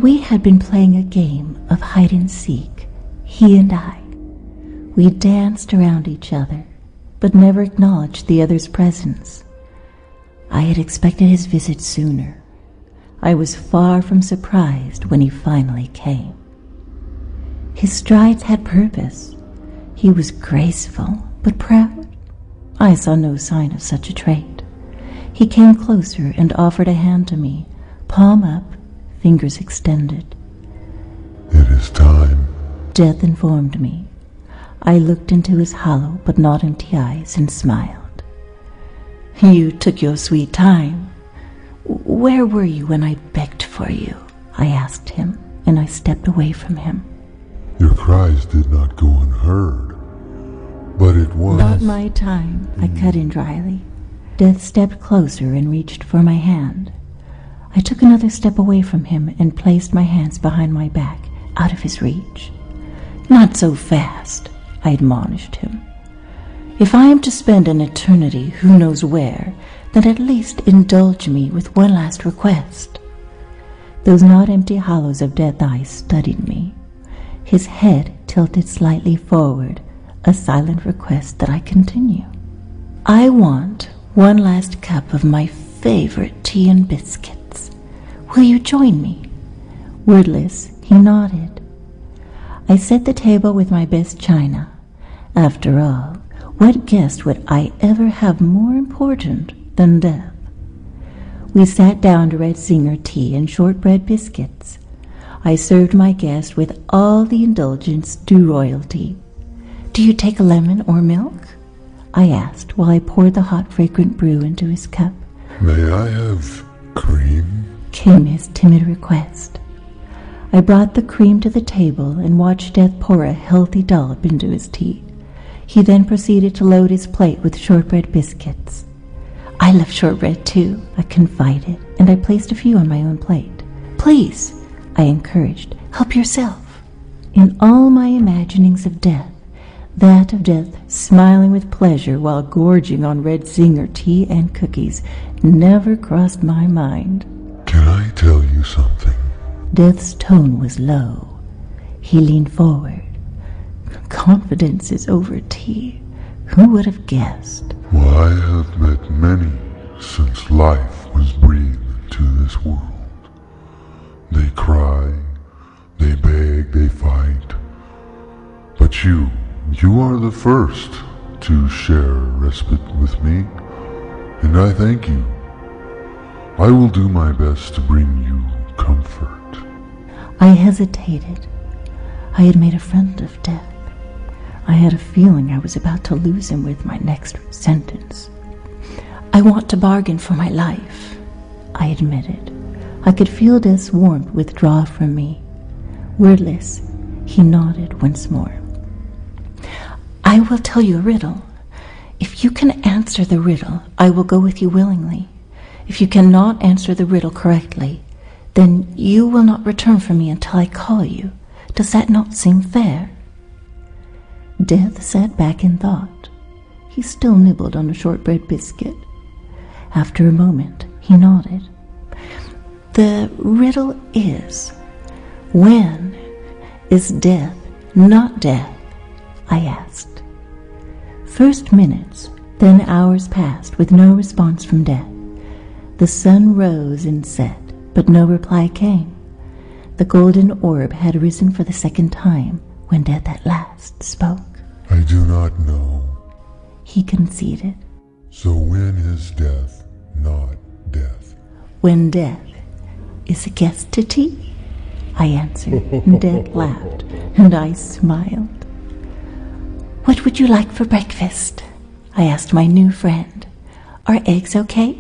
We had been playing a game of hide and seek, he and I. We danced around each other, but never acknowledged the other's presence. I had expected his visit sooner. I was far from surprised when he finally came. His strides had purpose. He was graceful, but proud. I saw no sign of such a trait. He came closer and offered a hand to me, palm up, fingers extended. "It is time," Death informed me. I looked into his hollow but not empty eyes and smiled. "You took your sweet time. Where were you when I begged for you?" I asked him, and I stepped away from him. "Your cries did not go unheard, but it was..." "Not my time," I cut in dryly. Death stepped closer and reached for my hand. I took another step away from him and placed my hands behind my back, out of his reach. "Not so fast," I admonished him. "If I am to spend an eternity who knows where, then at least indulge me with one last request." Those not empty hollows of Death's eyes studied me. His head tilted slightly forward, a silent request that I continue. "I want one last cup of my favorite tea and biscuits. Will you join me?" Wordless, he nodded. I set the table with my best china. After all, what guest would I ever have more important than Death? We sat down to red zinger tea and shortbread biscuits. I served my guest with all the indulgence due royalty. "Do you take a lemon or milk?" I asked while I poured the hot fragrant brew into his cup. "May I have cream?" came his timid request. I brought the cream to the table and watched Death pour a healthy dollop into his tea. He then proceeded to load his plate with shortbread biscuits. "I love shortbread too," I confided, and I placed a few on my own plate. "Please," I encouraged, "help yourself." In all my imaginings of Death, that of Death smiling with pleasure while gorging on red zinger tea and cookies never crossed my mind. "Can I tell you something?" Death's tone was low. He leaned forward. "Confidence is over tea. Who would have guessed?" "Well, I have met many since life was breathed into this world. They cry, they beg, they fight. But you are the first to share respite with me, and I thank you. I will do my best to bring you comfort." I hesitated. I had made a friend of Death. I had a feeling I was about to lose him with my next sentence. "I want to bargain for my life," I admitted. I could feel Death's warmth withdraw from me. Wordless, he nodded once more. "I will tell you a riddle. If you can answer the riddle, I will go with you willingly. If you cannot answer the riddle correctly, then you will not return from me until I call you. Does that not seem fair?" Death sat back in thought. He still nibbled on a shortbread biscuit. After a moment, he nodded. "The riddle is, when is death not death?" I asked. First minutes, then hours passed with no response from Death. The sun rose and set, but no reply came. The golden orb had risen for the second time when Death at last spoke. "I do not know." He conceded. "So when is death not death?" "When Death is a guest to tea," I answered, and Death laughed, and I smiled. "What would you like for breakfast?" I asked my new friend. "Are eggs okay?"